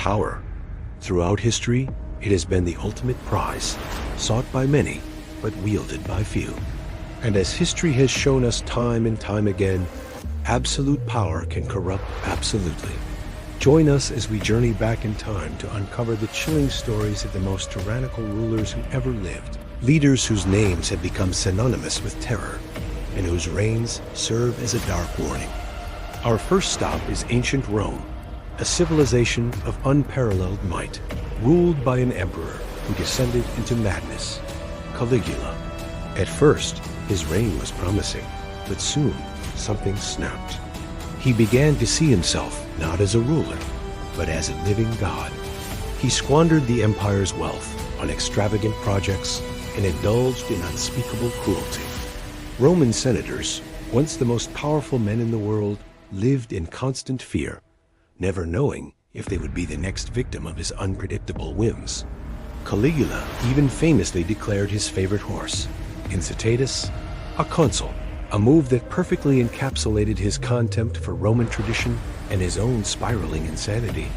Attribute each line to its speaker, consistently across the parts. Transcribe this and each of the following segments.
Speaker 1: Power. Throughout history, it has been the ultimate prize, sought by many, but wielded by few. And as history has shown us time and time again, absolute power can corrupt absolutely. Join us as we journey back in time to uncover the chilling stories of the most tyrannical rulers who ever lived. Leaders whose names have become synonymous with terror, and whose reigns serve as a dark warning. Our first stop is ancient Rome, a civilization of unparalleled might, ruled by an emperor who descended into madness, Caligula. At first, his reign was promising, but soon something snapped. He began to see himself not as a ruler, but as a living god. He squandered the empire's wealth on extravagant projects and indulged in unspeakable cruelty. Roman senators, once the most powerful men in the world, lived in constant fear, never knowing if they would be the next victim of his unpredictable whims. Caligula even famously declared his favorite horse, Incitatus, a consul, a move that perfectly encapsulated his contempt for Roman tradition and his own spiraling insanity.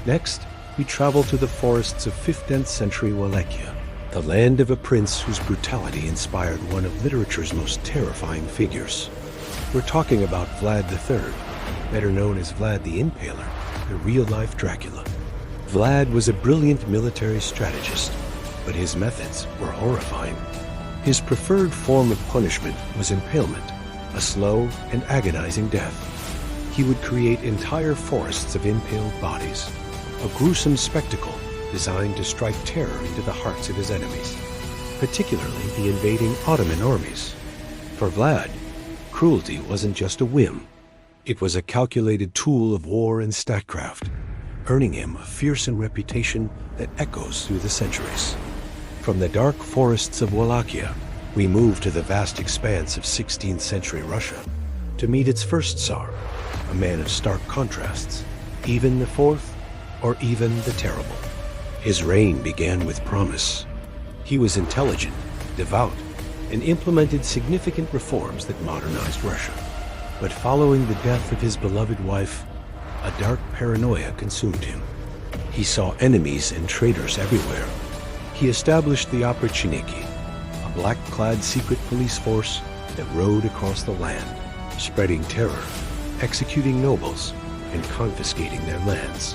Speaker 1: Next, we travel to the forests of 15th century Wallachia, the land of a prince whose brutality inspired one of literature's most terrifying figures. We're talking about Vlad III, better known as Vlad the Impaler, the real-life Dracula. Vlad was a brilliant military strategist, but his methods were horrifying. His preferred form of punishment was impalement, a slow and agonizing death. He would create entire forests of impaled bodies, a gruesome spectacle designed to strike terror into the hearts of his enemies, particularly the invading Ottoman armies. For Vlad, cruelty wasn't just a whim. It was a calculated tool of war and statecraft, earning him a fearsome reputation that echoes through the centuries. From the dark forests of Wallachia, we move to the vast expanse of 16th century Russia to meet its first Tsar, a man of stark contrasts, Ivan IV, or Ivan the Terrible. His reign began with promise. He was intelligent, devout, and implemented significant reforms that modernized Russia. But following the death of his beloved wife, a dark paranoia consumed him. He saw enemies and traitors everywhere. He established the Oprichniki, a black-clad secret police force that rode across the land, spreading terror, executing nobles, and confiscating their lands.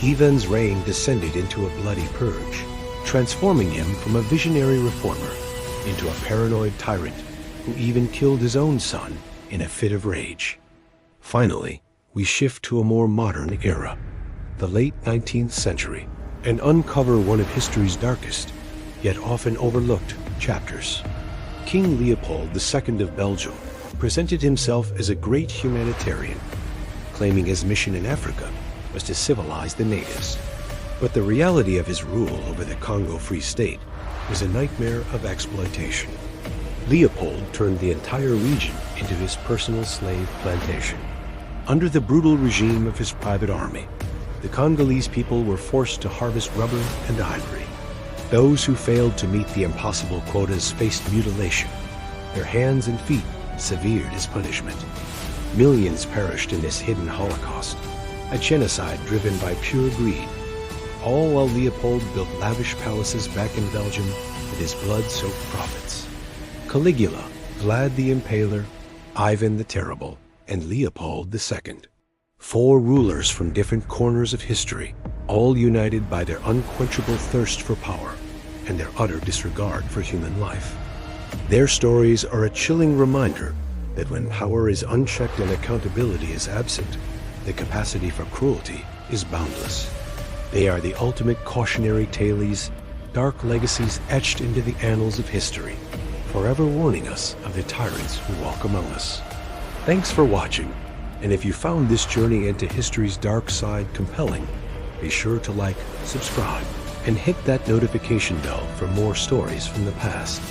Speaker 1: Ivan's reign descended into a bloody purge, transforming him from a visionary reformer into a paranoid tyrant who even killed his own son in a fit of rage. Finally, we shift to a more modern era, the late 19th century, and uncover one of history's darkest, yet often overlooked, chapters. King Leopold II of Belgium presented himself as a great humanitarian, claiming his mission in Africa was to civilize the natives. But the reality of his rule over the Congo Free State was a nightmare of exploitation. Leopold turned the entire region into his personal slave plantation. Under the brutal regime of his private army, the Congolese people were forced to harvest rubber and ivory. Those who failed to meet the impossible quotas faced mutilation, their hands and feet severed as punishment. Millions perished in this hidden Holocaust, a genocide driven by pure greed, all while Leopold built lavish palaces back in Belgium with his blood-soaked prophets. Caligula, Vlad the Impaler, Ivan the Terrible, and Leopold II. 4 rulers from different corners of history, all united by their unquenchable thirst for power and their utter disregard for human life. Their stories are a chilling reminder that when power is unchecked and accountability is absent, the capacity for cruelty is boundless. They are the ultimate cautionary tales, dark legacies etched into the annals of history, forever warning us of the tyrants who walk among us. Thanks for watching, and if you found this journey into history's dark side compelling, be sure to like, subscribe, and hit that notification bell for more stories from the past.